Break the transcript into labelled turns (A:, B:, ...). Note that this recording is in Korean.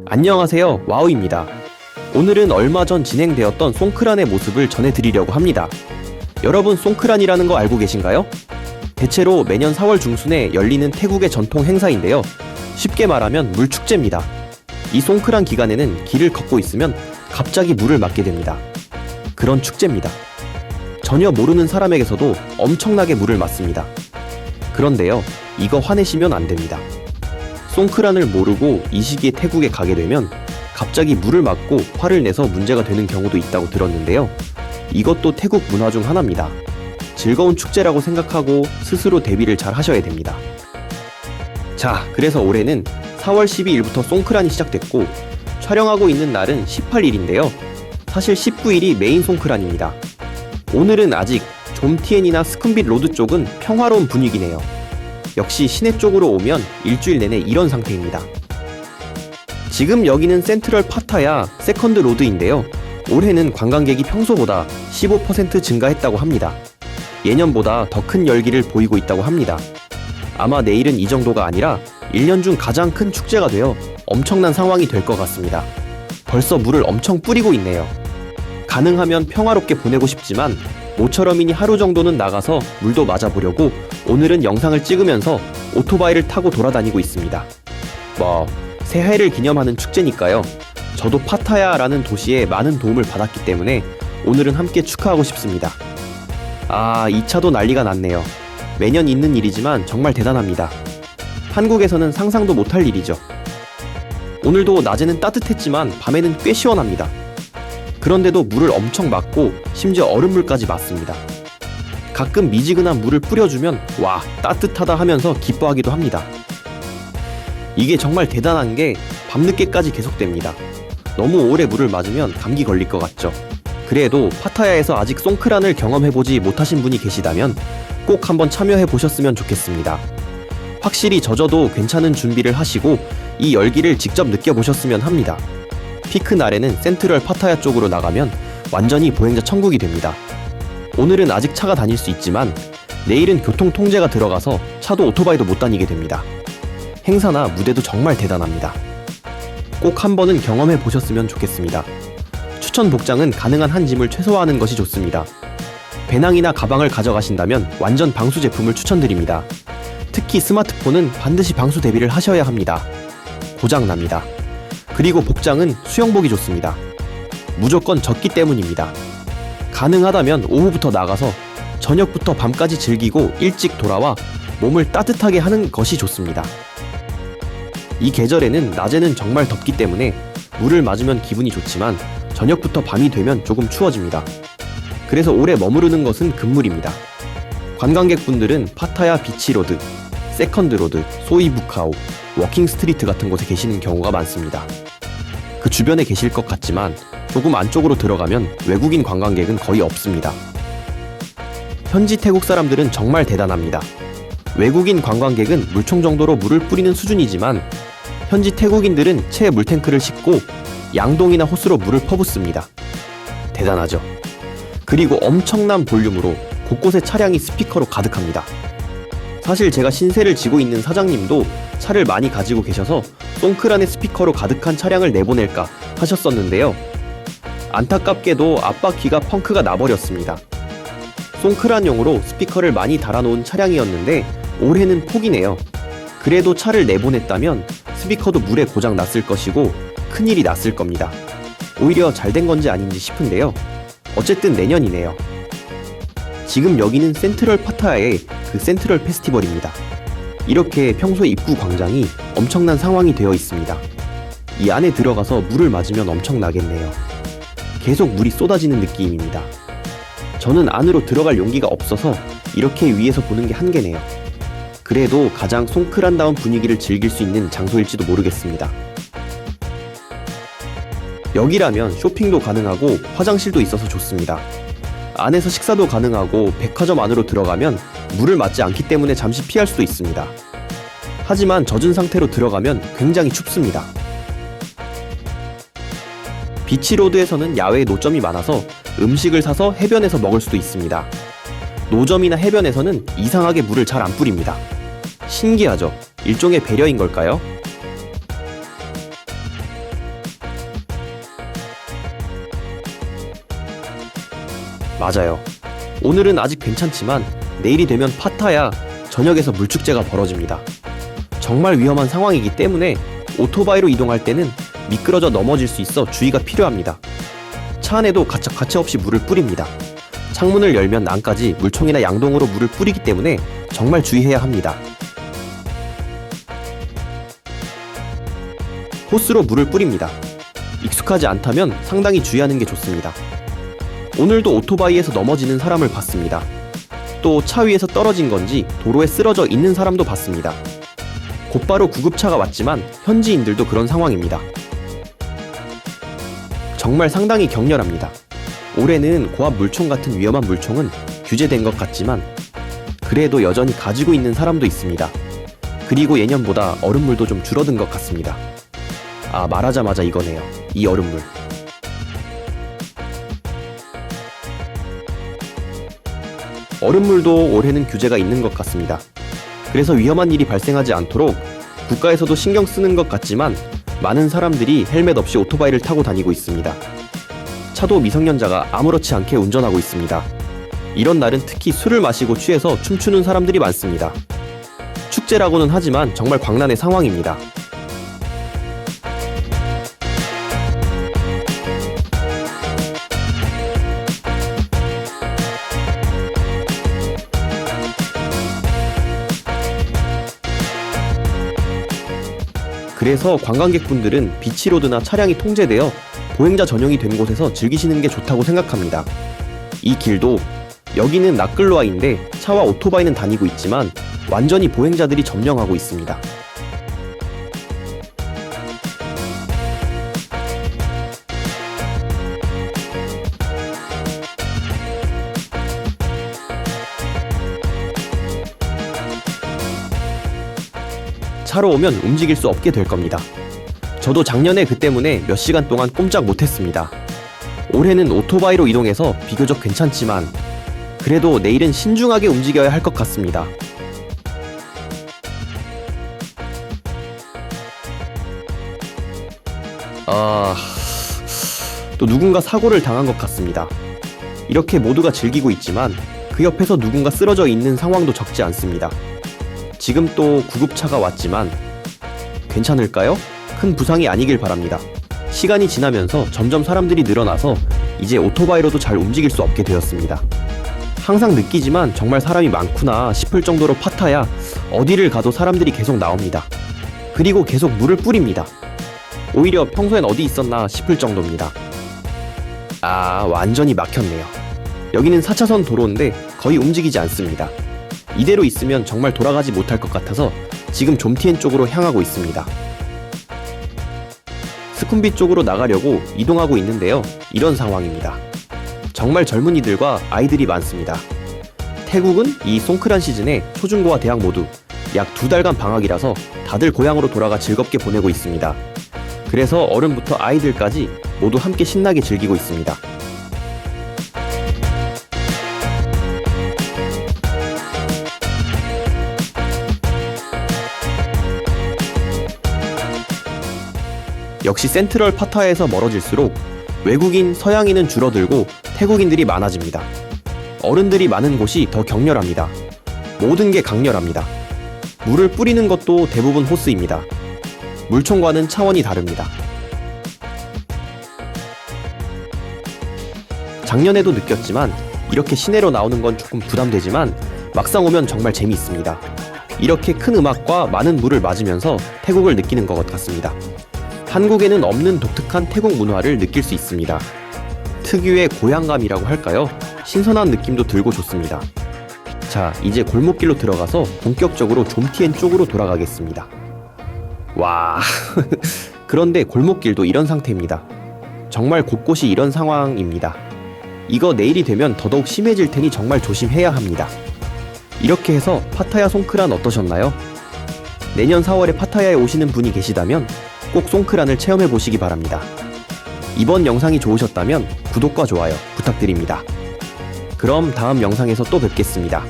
A: 안녕하세요, 와우입니다. 오늘은 얼마 전 진행되었던 송크란의 모습을 전해드리려고 합니다. 여러분, 송크란이라는 거 알고 계신가요? 대체로 매년 4월 중순에 열리는 태국의 전통 행사인데요. 쉽게 말하면 물축제입니다. 이 송크란 기간에는 길을 걷고 있으면 갑자기 물을 맞게 됩니다. 그런 축제입니다. 전혀 모르는 사람에게서도 엄청나게 물을 맞습니다. 그런데요, 이거 화내시면 안 됩니다. 송크란을 모르고 이 시기에 태국에 가게 되면 갑자기 물을 맞고 화를 내서 문제가 되는 경우도 있다고 들었는데요. 이것도 태국 문화 중 하나입니다. 즐거운 축제라고 생각하고 스스로 대비를 잘 하셔야 됩니다. 자, 그래서 올해는 4월 12일부터 송크란이 시작됐고 촬영하고 있는 날은 18일인데요. 사실 19일이 메인 송크란입니다. 오늘은 아직 좀티엔이나 스쿰빗 로드 쪽은 평화로운 분위기네요. 역시 시내 쪽으로 오면 일주일 내내 이런 상태입니다. 지금 여기는 센트럴 파타야 세컨드 로드인데요. 올해는 관광객이 평소보다 15% 증가했다고 합니다. 예년보다 더 큰 열기를 보이고 있다고 합니다. 아마 내일은 이 정도가 아니라 1년 중 가장 큰 축제가 되어 엄청난 상황이 될 것 같습니다. 벌써 물을 엄청 뿌리고 있네요. 가능하면 평화롭게 보내고 싶지만 모처럼이니 하루 정도는 나가서 물도 맞아보려고 오늘은 영상을 찍으면서 오토바이를 타고 돌아다니고 있습니다. 새해를 기념하는 축제니까요. 저도 파타야라는 도시에 많은 도움을 받았기 때문에 오늘은 함께 축하하고 싶습니다. 이 차도 난리가 났네요. 매년 있는 일이지만 정말 대단합니다. 한국에서는 상상도 못할 일이죠. 오늘도 낮에는 따뜻했지만 밤에는 꽤 시원합니다. 그런데도 물을 엄청 맞고 심지어 얼음물까지 맞습니다. 가끔 미지근한 물을 뿌려주면 와, 따뜻하다 하면서 기뻐하기도 합니다. 이게 정말 대단한 게 밤늦게까지 계속됩니다. 너무 오래 물을 맞으면 감기 걸릴 것 같죠. 그래도 파타야에서 아직 송크란을 경험해보지 못하신 분이 계시다면 꼭 한번 참여해보셨으면 좋겠습니다. 확실히 젖어도 괜찮은 준비를 하시고 이 열기를 직접 느껴보셨으면 합니다. 피크 날에는 센트럴 파타야 쪽으로 나가면 완전히 보행자 천국이 됩니다. 오늘은 아직 차가 다닐 수 있지만 내일은 교통 통제가 들어가서 차도 오토바이도 못 다니게 됩니다. 행사나 무대도 정말 대단합니다. 꼭 한 번은 경험해 보셨으면 좋겠습니다. 추천 복장은 가능한 한 짐을 최소화하는 것이 좋습니다. 배낭이나 가방을 가져가신다면 완전 방수 제품을 추천드립니다. 특히 스마트폰은 반드시 방수 대비를 하셔야 합니다. 고장납니다. 그리고 복장은 수영복이 좋습니다. 무조건 젖기 때문입니다. 가능하다면 오후부터 나가서 저녁부터 밤까지 즐기고 일찍 돌아와 몸을 따뜻하게 하는 것이 좋습니다. 이 계절에는 낮에는 정말 덥기 때문에 물을 맞으면 기분이 좋지만 저녁부터 밤이 되면 조금 추워집니다. 그래서 오래 머무르는 것은 금물입니다. 관광객분들은 파타야 비치로드, 세컨드로드, 소이부카오, 워킹 스트리트 같은 곳에 계시는 경우가 많습니다. 그 주변에 계실 것 같지만 조금 안쪽으로 들어가면 외국인 관광객은 거의 없습니다. 현지 태국 사람들은 정말 대단합니다. 외국인 관광객은 물총 정도로 물을 뿌리는 수준이지만 현지 태국인들은 채 물탱크를 싣고 양동이나 호스로 물을 퍼붓습니다. 대단하죠? 그리고 엄청난 볼륨으로 곳곳에 차량이 스피커로 가득합니다. 사실 제가 신세를 지고 있는 사장님도 차를 많이 가지고 계셔서 송크란의 스피커로 가득한 차량을 내보낼까 하셨었는데요. 안타깝게도 앞바퀴가 펑크가 나버렸습니다. 송크란용으로 스피커를 많이 달아놓은 차량이었는데 올해는 포기네요. 그래도 차를 내보냈다면 스피커도 물에 고장 났을 것이고 큰일이 났을 겁니다. 오히려 잘된 건지 아닌지 싶은데요. 어쨌든 내년이네요. 지금 여기는 센트럴 파타야의 그 센트럴 페스티벌입니다. 이렇게 평소 입구 광장이 엄청난 상황이 되어 있습니다. 이 안에 들어가서 물을 맞으면 엄청나겠네요. 계속 물이 쏟아지는 느낌입니다. 저는 안으로 들어갈 용기가 없어서 이렇게 위에서 보는 게 한계네요. 그래도 가장 송크란다운 분위기를 즐길 수 있는 장소일지도 모르겠습니다. 여기라면 쇼핑도 가능하고 화장실도 있어서 좋습니다. 안에서 식사도 가능하고 백화점 안으로 들어가면 물을 맞지 않기 때문에 잠시 피할 수도 있습니다. 하지만 젖은 상태로 들어가면 굉장히 춥습니다. 비치로드에서는 야외에 노점이 많아서 음식을 사서 해변에서 먹을 수도 있습니다. 노점이나 해변에서는 이상하게 물을 잘 안 뿌립니다. 신기하죠? 일종의 배려인 걸까요? 맞아요. 오늘은 아직 괜찮지만 내일이 되면 파타야 전역에서 물축제가 벌어집니다. 정말 위험한 상황이기 때문에 오토바이로 이동할 때는 미끄러져 넘어질 수 있어 주의가 필요합니다. 차 안에도 가차없이 물을 뿌립니다. 창문을 열면 안까지 물총이나 양동으로 물을 뿌리기 때문에 정말 주의해야 합니다. 호스로 물을 뿌립니다. 익숙하지 않다면 상당히 주의하는 게 좋습니다. 오늘도 오토바이에서 넘어지는 사람을 봤습니다. 또 차 위에서 떨어진 건지 도로에 쓰러져 있는 사람도 봤습니다. 곧바로 구급차가 왔지만 현지인들도 그런 상황입니다. 정말 상당히 격렬합니다. 올해는 고압 물총 같은 위험한 물총은 규제된 것 같지만 그래도 여전히 가지고 있는 사람도 있습니다. 그리고 예년보다 얼음물도 좀 줄어든 것 같습니다. 말하자마자 이거네요. 이 얼음물. 얼음물도 올해는 규제가 있는 것 같습니다. 그래서 위험한 일이 발생하지 않도록 국가에서도 신경 쓰는 것 같지만 많은 사람들이 헬멧 없이 오토바이를 타고 다니고 있습니다. 차도 미성년자가 아무렇지 않게 운전하고 있습니다. 이런 날은 특히 술을 마시고 취해서 춤추는 사람들이 많습니다. 축제라고는 하지만 정말 광란의 상황입니다. 그래서 관광객분들은 비치로드나 차량이 통제되어 보행자 전용이 된 곳에서 즐기시는 게 좋다고 생각합니다. 이 길도 여기는 나클로아인데 차와 오토바이는 다니고 있지만 완전히 보행자들이 점령하고 있습니다. 차로 오면 움직일 수 없게 될 겁니다. 저도 작년에 그 때문에 몇 시간 동안 꼼짝 못했습니다. 올해는 오토바이로 이동해서 비교적 괜찮지만 그래도 내일은 신중하게 움직여야 할 것 같습니다. 또 누군가 사고를 당한 것 같습니다. 이렇게 모두가 즐기고 있지만 그 옆에서 누군가 쓰러져 있는 상황도 적지 않습니다. 지금 또 구급차가 왔지만 괜찮을까요? 큰 부상이 아니길 바랍니다. 시간이 지나면서 점점 사람들이 늘어나서 이제 오토바이로도 잘 움직일 수 없게 되었습니다. 항상 느끼지만 정말 사람이 많구나 싶을 정도로 파타야 어디를 가도 사람들이 계속 나옵니다. 그리고 계속 물을 뿌립니다. 오히려 평소엔 어디 있었나 싶을 정도입니다. 완전히 막혔네요. 여기는 4차선 도로인데 거의 움직이지 않습니다. 이대로 있으면 정말 돌아가지 못할 것 같아서 지금 좀티엔 쪽으로 향하고 있습니다. 스쿰비 쪽으로 나가려고 이동하고 있는데요. 이런 상황입니다. 정말 젊은이들과 아이들이 많습니다. 태국은 이 송크란 시즌에 초중고와 대학 모두 약 2달간 방학이라서 다들 고향으로 돌아가 즐겁게 보내고 있습니다. 그래서 어른부터 아이들까지 모두 함께 신나게 즐기고 있습니다. 역시 센트럴 파타야에서 멀어질수록 외국인, 서양인은 줄어들고 태국인들이 많아집니다. 어른들이 많은 곳이 더 격렬합니다. 모든 게 강렬합니다. 물을 뿌리는 것도 대부분 호스입니다. 물총과는 차원이 다릅니다. 작년에도 느꼈지만 이렇게 시내로 나오는 건 조금 부담되지만 막상 오면 정말 재미있습니다. 이렇게 큰 음악과 많은 물을 맞으면서 태국을 느끼는 것 같습니다. 한국에는 없는 독특한 태국 문화를 느낄 수 있습니다. 특유의 고향감이라고 할까요? 신선한 느낌도 들고 좋습니다. 자, 이제 골목길로 들어가서 본격적으로 좀티엔 쪽으로 돌아가겠습니다. 와, 그런데 골목길도 이런 상태입니다. 정말 곳곳이 이런 상황입니다. 이거 내일이 되면 더더욱 심해질 테니 정말 조심해야 합니다. 이렇게 해서 파타야 송크란 어떠셨나요? 내년 4월에 파타야에 오시는 분이 계시다면 꼭 송크란을 체험해 보시기 바랍니다. 이번 영상이 좋으셨다면 구독과 좋아요 부탁드립니다. 그럼 다음 영상에서 또 뵙겠습니다.